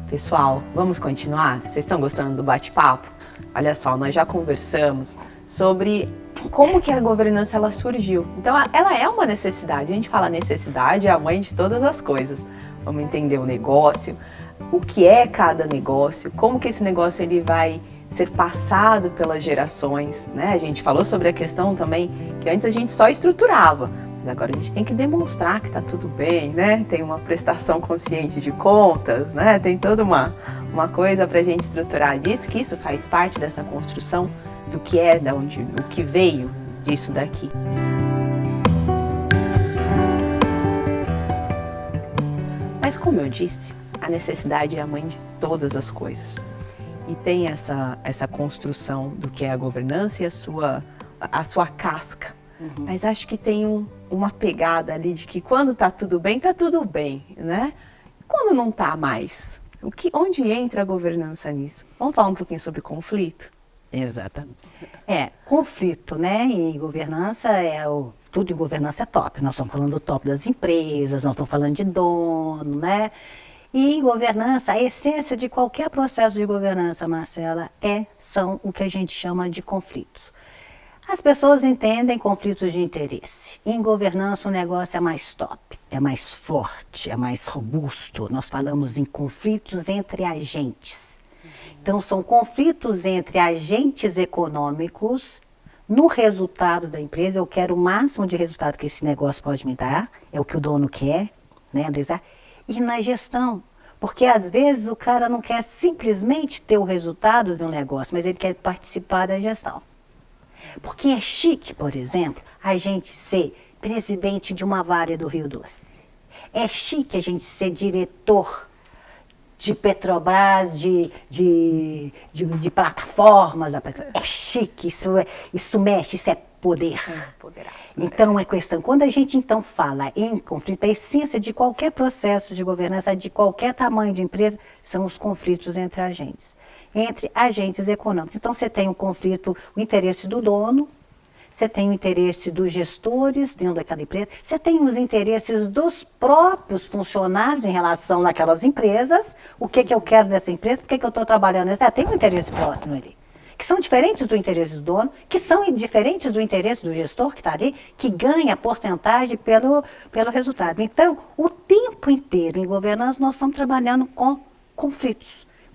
Pessoal, vamos continuar? Vocês estão gostando do bate-papo? Olha só, nós já conversamos sobre como que a governança ela surgiu. Então, ela é uma necessidade. A gente fala necessidade é a mãe de todas as coisas. Vamos entender o negócio, o que é cada negócio, como que esse negócio ele vai ser passado pelas gerações, né? A gente falou sobre a questão também que antes a gente só estruturava. Agora a gente tem que demonstrar que está tudo bem, né? Tem uma prestação consciente de contas, né? Tem toda uma coisa para a gente estruturar disso, que isso faz parte dessa construção do que é, da onde, o que veio disso daqui. Mas como eu disse, a necessidade é a mãe de todas as coisas. E tem essa construção do que é a governança e a sua casca. Uhum. Mas acho que tem uma pegada ali de que quando tá tudo bem, né? Quando não tá mais, onde entra a governança nisso? Vamos falar um pouquinho sobre conflito? Exatamente. Conflito, né? E governança tudo em governança é top. Nós estamos falando do top das empresas, nós estamos falando de dono, né? E em governança, a essência de qualquer processo de governança, Marcela, são o que a gente chama de conflitos. As pessoas entendem conflitos de interesse. Em governança o negócio é mais top, é mais forte, é mais robusto. Nós falamos em conflitos entre agentes. Então são conflitos entre agentes econômicos no resultado da empresa. Eu quero o máximo de resultado que esse negócio pode me dar, é o que o dono quer, né, Luísa? E na gestão. Porque às vezes o cara não quer simplesmente ter o resultado do negócio, mas ele quer participar da gestão. Porque é chique, por exemplo, a gente ser presidente de uma vara do Rio Doce. É chique a gente ser diretor de Petrobras, de plataformas. É chique, isso mexe, isso é poder. Então, é questão. Quando a gente então fala em conflito, a essência de qualquer processo de governança, de qualquer tamanho de empresa, são os conflitos entre agentes econômicos. Então, você tem um conflito, o interesse do dono, você tem o interesse dos gestores dentro daquela empresa, você tem os interesses dos próprios funcionários em relação àquelas empresas, o que eu quero dessa empresa, por que eu estou trabalhando nessa, tem um interesse próprio ali, que são diferentes do interesse do dono, que são diferentes do interesse do gestor que está ali, que ganha porcentagem pelo resultado. Então, o tempo inteiro em governança nós estamos trabalhando com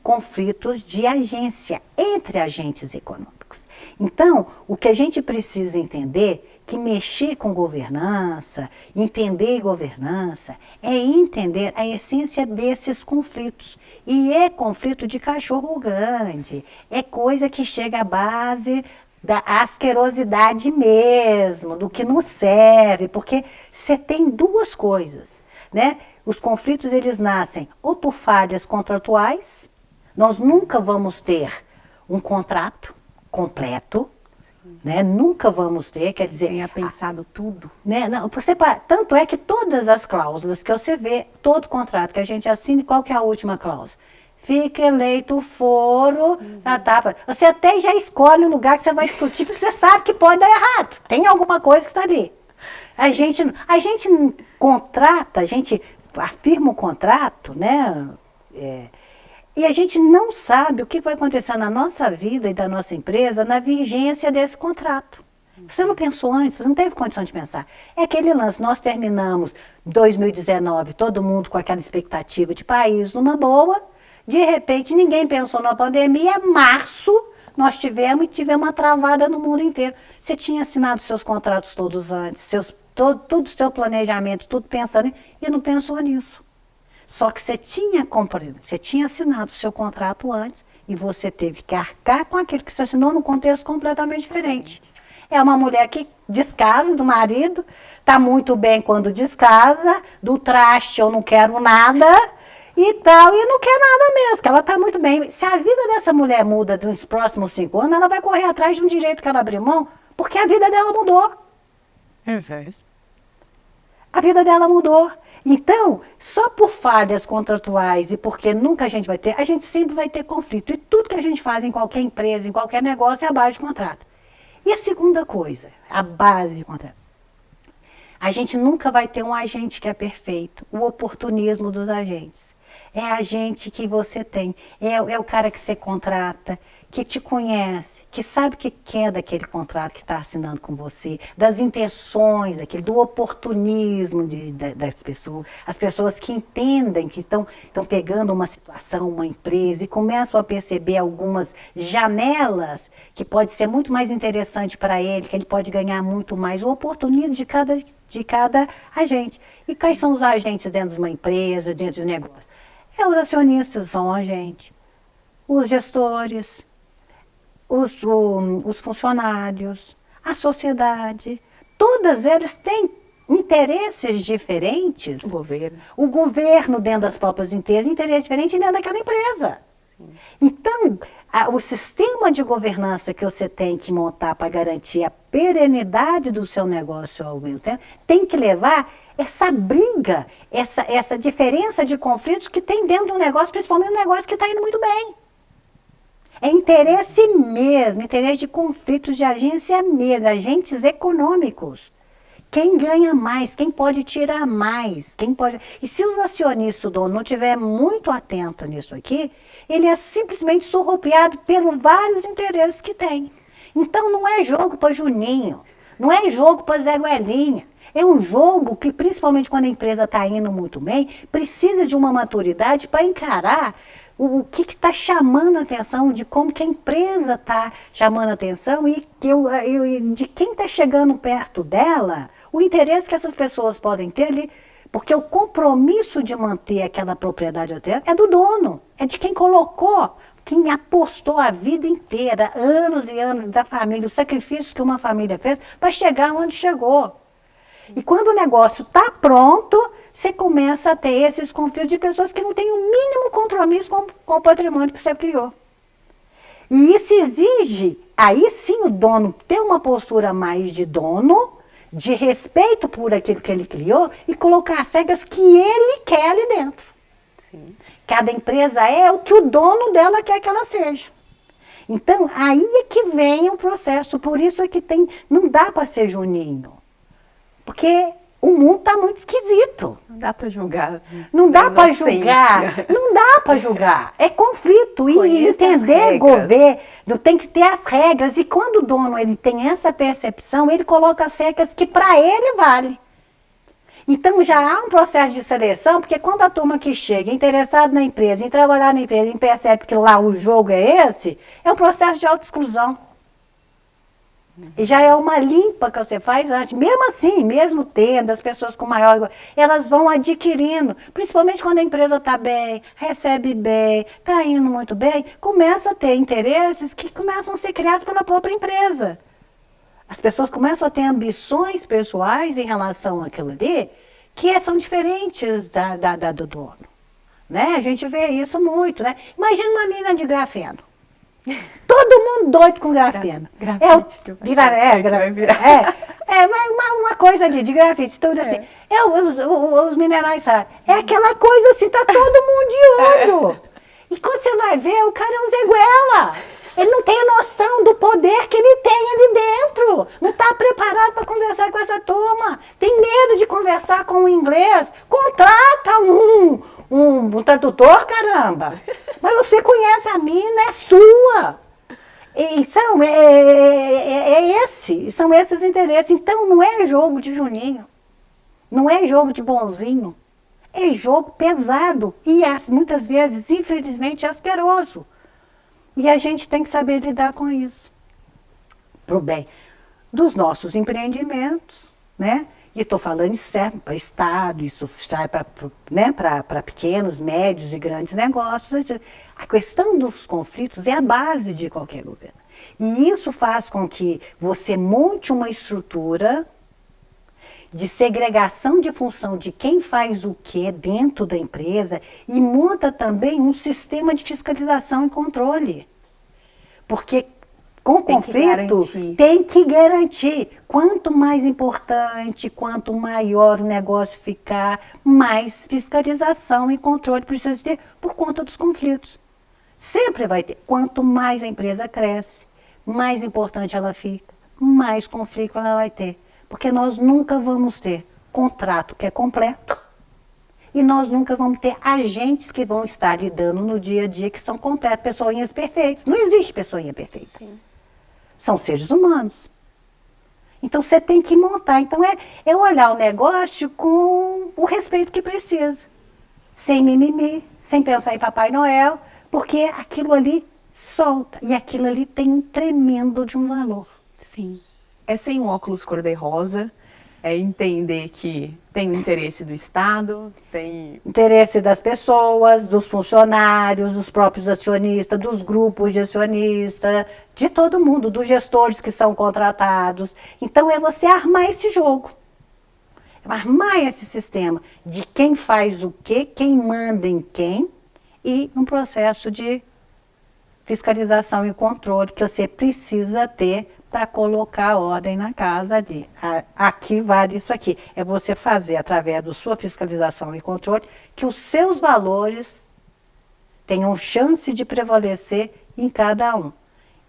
conflitos de agência, entre agentes econômicos. Então, o que a gente precisa entender, que mexer com governança, entender governança, é entender a essência desses conflitos. E é conflito de cachorro grande, é coisa que chega à base da asquerosidade mesmo, do que não serve, porque você tem duas coisas, né? Os conflitos, eles nascem ou por falhas contratuais. Nós nunca vamos ter um contrato completo, né? Nunca vamos ter, quer dizer... Tenha pensado tudo. Né? Não, tanto é que todas as cláusulas que você vê, todo contrato que a gente assina, qual que é a última cláusula? Fica eleito o foro, você até já escolhe o lugar que você vai discutir, porque você sabe que pode dar errado. Tem alguma coisa que está ali. A gente contrata, a gente afirma o contrato, né? E a gente não sabe o que vai acontecer na nossa vida e da nossa empresa na vigência desse contrato. Você não pensou antes, você não teve condição de pensar. É aquele lance, nós terminamos 2019, todo mundo com aquela expectativa de país numa boa, de repente ninguém pensou na pandemia, março nós tivemos uma travada no mundo inteiro. Você tinha assinado seus contratos todos antes, todo o seu planejamento, tudo pensando, e não pensou nisso. Só que você tinha assinado o seu contrato antes e você teve que arcar com aquilo que você assinou num contexto completamente diferente. É uma mulher que descasa do marido, está muito bem quando descasa, do traste eu não quero nada e tal, e não quer nada mesmo, porque ela está muito bem. Se a vida dessa mulher muda nos próximos 5 anos, ela vai correr atrás de um direito que ela abriu mão, porque a vida dela mudou. A vida dela mudou. Então, só por falhas contratuais e porque nunca a gente sempre vai ter conflito. E tudo que a gente faz em qualquer empresa, em qualquer negócio, é a base de contrato. E a segunda coisa, a base de contrato. A gente nunca vai ter um agente que é perfeito, o oportunismo dos agentes. é a gente que você tem, é o cara que você contrata, que te conhece, que sabe o que quer daquele contrato que está assinando com você, das intenções, do oportunismo das pessoas, as pessoas que entendem, que estão pegando uma situação, uma empresa e começam a perceber algumas janelas que pode ser muito mais interessante para ele, que ele pode ganhar muito mais, o oportunismo de cada agente. E quais são os agentes dentro de uma empresa, dentro de um negócio? Os acionistas são agentes, os gestores, os funcionários, a sociedade, todas elas têm interesses diferentes. O governo dentro das próprias empresas, interesses diferentes dentro daquela empresa. Sim. Então, o sistema de governança que você tem que montar para garantir a perenidade do seu negócio ao mesmo tempo, tem que levar essa briga, essa diferença de conflitos que tem dentro de um negócio, principalmente um negócio que está indo muito bem. É interesse mesmo, interesse de conflitos de agência mesmo, agentes econômicos. Quem ganha mais, quem pode tirar mais, quem pode... E se o acionista, o dono, não estiver muito atento nisso aqui, ele é simplesmente surrupiado pelos vários interesses que tem. Então não é jogo para Juninho, não é jogo para Zé Goelinha. É um jogo que, principalmente quando a empresa está indo muito bem, precisa de uma maturidade para encarar o que está chamando a atenção, de como que a empresa está chamando a atenção e de quem está chegando perto dela, o interesse que essas pessoas podem ter ali, porque o compromisso de manter aquela propriedade hotel é do dono, é de quem colocou, quem apostou a vida inteira, anos e anos da família, os sacrifícios que uma família fez para chegar onde chegou. E quando o negócio está pronto, você começa a ter esses conflitos de pessoas que não têm o mínimo compromisso com o patrimônio que você criou. E isso exige, aí sim o dono ter uma postura mais de dono, de respeito por aquilo que ele criou e colocar as regras que ele quer ali dentro. Sim. Cada empresa é o que o dono dela quer que ela seja. Então, aí é que vem o processo, por isso é que não dá para ser Juninho. Porque o mundo está muito esquisito. Não dá para julgar. Não dá para julgar. Não dá para julgar. É conflito. E entender governo, tem que ter as regras. E quando o dono ele tem essa percepção, ele coloca as regras que para ele vale. Então já há um processo de seleção, porque quando a turma que chega interessada na empresa, em trabalhar na empresa, e percebe que lá o jogo é esse, é um processo de autoexclusão. E já é uma limpa que você faz antes. Mesmo assim, mesmo tendo as pessoas com maior... Elas vão adquirindo. Principalmente quando a empresa está bem, recebe bem, está indo muito bem, começa a ter interesses que começam a ser criados pela própria empresa. As pessoas começam a ter ambições pessoais em relação àquilo ali, que são diferentes do dono. Né? A gente vê isso muito. Né? Imagina uma mina de grafeno. Todo mundo doido com grafeno. Grafite. Uma coisa ali de grafite, tudo assim. Os minerais, sabe? É aquela coisa assim, tá todo mundo de olho. E quando você vai ver, o cara é um zeguela. Ele não tem noção do poder que ele tem ali dentro. Não está preparado para conversar com essa turma. Tem medo de conversar com o inglês. Contrata um tradutor, caramba. Mas você conhece a mina, é sua. E são esses interesses. Então não é jogo de Juninho. Não é jogo de bonzinho. É jogo pesado. E muitas vezes, infelizmente, asqueroso. E a gente tem que saber lidar com isso. Para o bem dos nossos empreendimentos, né? E estou falando, isso serve para Estado, isso serve para pequenos, médios e grandes negócios. A questão dos conflitos é a base de qualquer governo. E isso faz com que você monte uma estrutura de segregação de função de quem faz o que dentro da empresa e monta também um sistema de fiscalização e controle. Porque com conflito tem que garantir. Quanto mais importante, quanto maior o negócio ficar, mais fiscalização e controle precisa ter por conta dos conflitos. Sempre vai ter. Quanto mais a empresa cresce, mais importante ela fica, mais conflito ela vai ter. Porque nós nunca vamos ter contrato que é completo E nós nunca vamos ter agentes que vão estar lidando no dia a dia que são completas, pessoinhas perfeitas. Não existe pessoinha perfeita. Sim. São seres humanos. Então você tem que montar. Então é olhar o negócio com o respeito que precisa. Sem mimimi, sem pensar em Papai Noel, porque aquilo ali solta. E aquilo ali tem um tremendo de um valor. Sim. É sem um óculos cor-de-rosa, é entender que tem o interesse do Estado, tem... interesse das pessoas, dos funcionários, dos próprios acionistas, dos grupos de acionistas, de todo mundo, dos gestores que são contratados. Então é você armar esse jogo, armar esse sistema de quem faz o quê, quem manda em quem, e um processo de fiscalização e controle que você precisa ter para colocar ordem na casa ali. Aqui vale isso aqui. É você fazer, através da sua fiscalização e controle, que os seus valores tenham chance de prevalecer em cada um.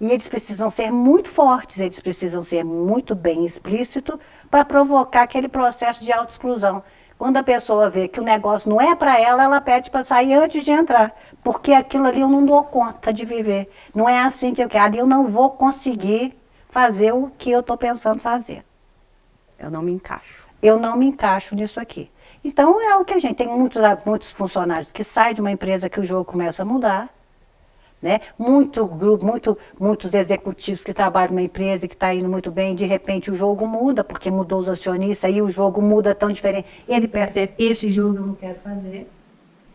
E eles precisam ser muito fortes, eles precisam ser muito bem explícitos para provocar aquele processo de autoexclusão. Quando a pessoa vê que o negócio não é para ela, ela pede para sair antes de entrar. Porque aquilo ali eu não dou conta de viver. Não é assim que eu quero. Ali eu não vou conseguir fazer o que eu estou pensando fazer. Eu não me encaixo. Eu não me encaixo nisso aqui. Então é o que a gente tem muitos funcionários que saem de uma empresa que o jogo começa a mudar, né? Muitos executivos que trabalham numa empresa que está indo muito bem, de repente o jogo muda, porque mudou os acionistas, aí o jogo muda tão diferente. Ele percebe, esse jogo eu não quero fazer,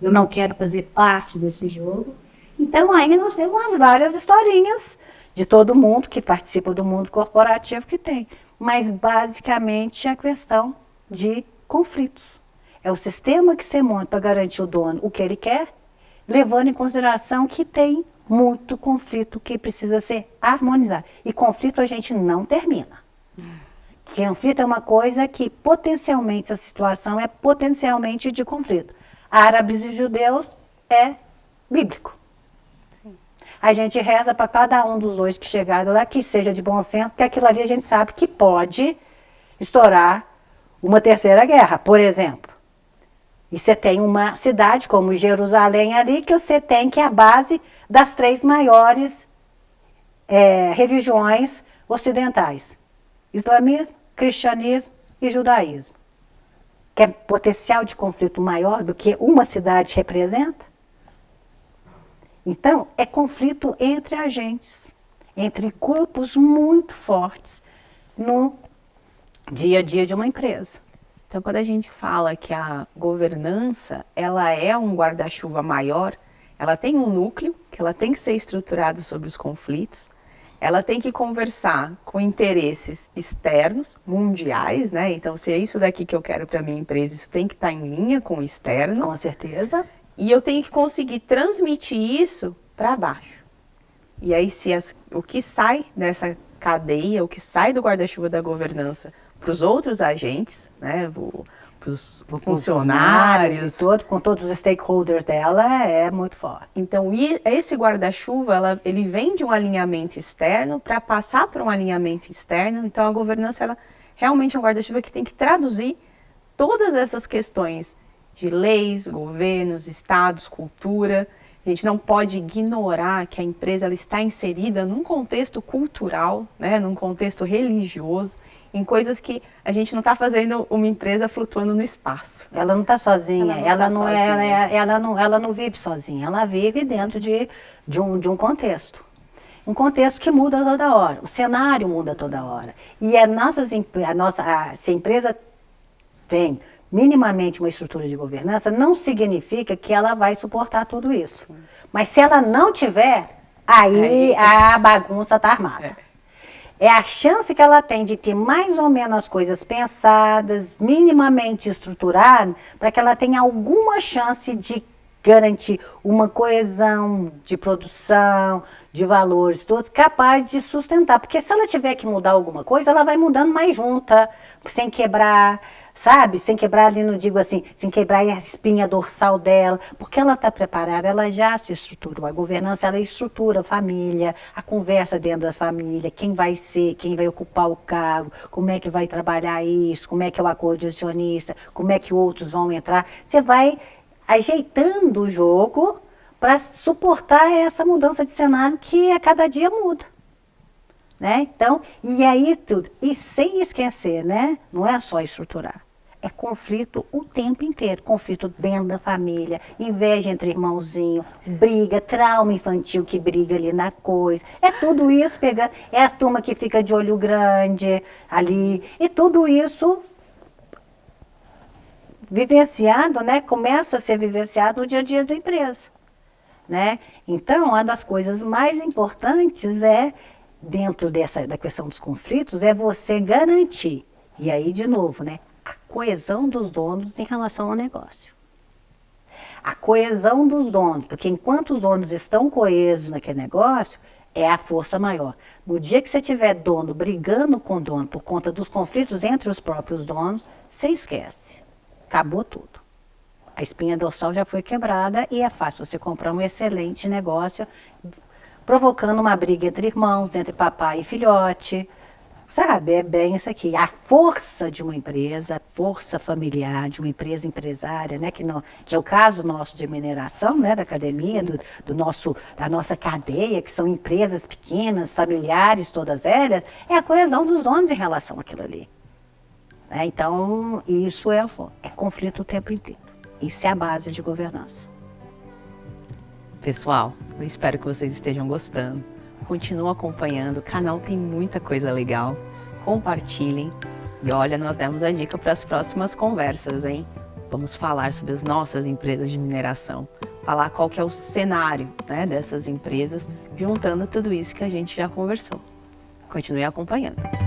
eu não quero fazer parte desse jogo. Então aí nós temos várias historinhas de todo mundo que participa do mundo corporativo que tem. Mas, basicamente, é a questão de conflitos. É o sistema que você monta para garantir o dono o que ele quer, levando em consideração que tem muito conflito que precisa ser harmonizado. E conflito a gente não termina. Conflito é uma coisa que, potencialmente, a situação é potencialmente de conflito. Árabes e judeus é bíblico. A gente reza para cada um dos dois que chegaram lá, que seja de bom senso, porque aquilo ali a gente sabe que pode estourar uma terceira guerra, por exemplo. E você tem uma cidade como Jerusalém ali, que você tem que é a base das 3 maiores religiões ocidentais. Islamismo, cristianismo e judaísmo. Que é potencial de conflito maior do que uma cidade representa. Então, é conflito entre agentes, entre grupos muito fortes no dia a dia de uma empresa. Então, quando a gente fala que a governança, ela é um guarda-chuva maior, ela tem um núcleo, que ela tem que ser estruturada sobre os conflitos, ela tem que conversar com interesses externos, mundiais, né? Então, se é isso daqui que eu quero para minha empresa, isso tem que estar em linha com o externo. Com certeza. E eu tenho que conseguir transmitir isso para baixo. E aí, o que sai dessa cadeia, o que sai do guarda-chuva da governança para os outros agentes, né, para os funcionários, com todos os stakeholders dela, é muito forte. Então, esse guarda-chuva, ele vem de um alinhamento externo para passar para um alinhamento externo. Então, a governança, ela realmente é um guarda-chuva que tem que traduzir todas essas questões de leis, governos, estados, cultura. A gente não pode ignorar que a empresa ela está inserida num contexto cultural, né, num contexto religioso, em coisas que a gente não está fazendo uma empresa flutuando no espaço. Ela não está sozinha, ela não vive sozinha, ela vive dentro de um contexto. Um contexto que muda toda hora, o cenário muda toda hora. E se a empresa tem minimamente uma estrutura de governança, não significa que ela vai suportar tudo isso. Mas se ela não tiver, aí a bagunça está armada. É a chance que ela tem de ter mais ou menos as coisas pensadas, minimamente estruturadas, para que ela tenha alguma chance de garantir uma coesão de produção, de valores, todos capaz de sustentar. Porque se ela tiver que mudar alguma coisa, ela vai mudando mais junta, sem quebrar, sabe? Sem quebrar ali, não digo assim, sem quebrar a espinha dorsal dela, porque ela está preparada, ela já se estruturou. A governança, ela estrutura a família, a conversa dentro da família, quem vai ser, quem vai ocupar o cargo, como é que vai trabalhar isso, como é que é o acordo de acionista, como é que outros vão entrar. Você vai ajeitando o jogo para suportar essa mudança de cenário que a cada dia muda. Né? Então, e aí tudo. E sem esquecer, né? Não é só estruturar. É conflito o tempo inteiro. Conflito dentro da família, inveja entre irmãozinhos, briga, trauma infantil que briga ali na coisa. É tudo isso pegando. É a turma que fica de olho grande ali. E tudo isso vivenciado, né? Começa a ser vivenciado no dia a dia da empresa. Né? Então, uma das coisas mais importantes é dentro da questão dos conflitos, é você garantir, e aí de novo, né, a coesão dos donos em relação ao negócio. A coesão dos donos, porque enquanto os donos estão coesos naquele negócio, é a força maior. No dia que você tiver dono brigando com o dono por conta dos conflitos entre os próprios donos, você esquece. Acabou tudo. A espinha dorsal já foi quebrada e é fácil você comprar um excelente negócio provocando uma briga entre irmãos, entre papai e filhote, sabe? É bem isso aqui. A força de uma empresa, a força familiar de uma empresa empresária, né? Que é o caso nosso de mineração, né? Da academia, da nossa cadeia, que são empresas pequenas, familiares, todas elas, é a coesão dos donos em relação àquilo ali. Né? Então, isso é conflito o tempo inteiro. Isso é a base de governança. Pessoal, eu espero que vocês estejam gostando. Continuem acompanhando, o canal tem muita coisa legal. Compartilhem. E olha, nós demos a dica para as próximas conversas, hein? Vamos falar sobre as nossas empresas de mineração. Falar qual que é o cenário, né, dessas empresas, juntando tudo isso que a gente já conversou. Continue acompanhando.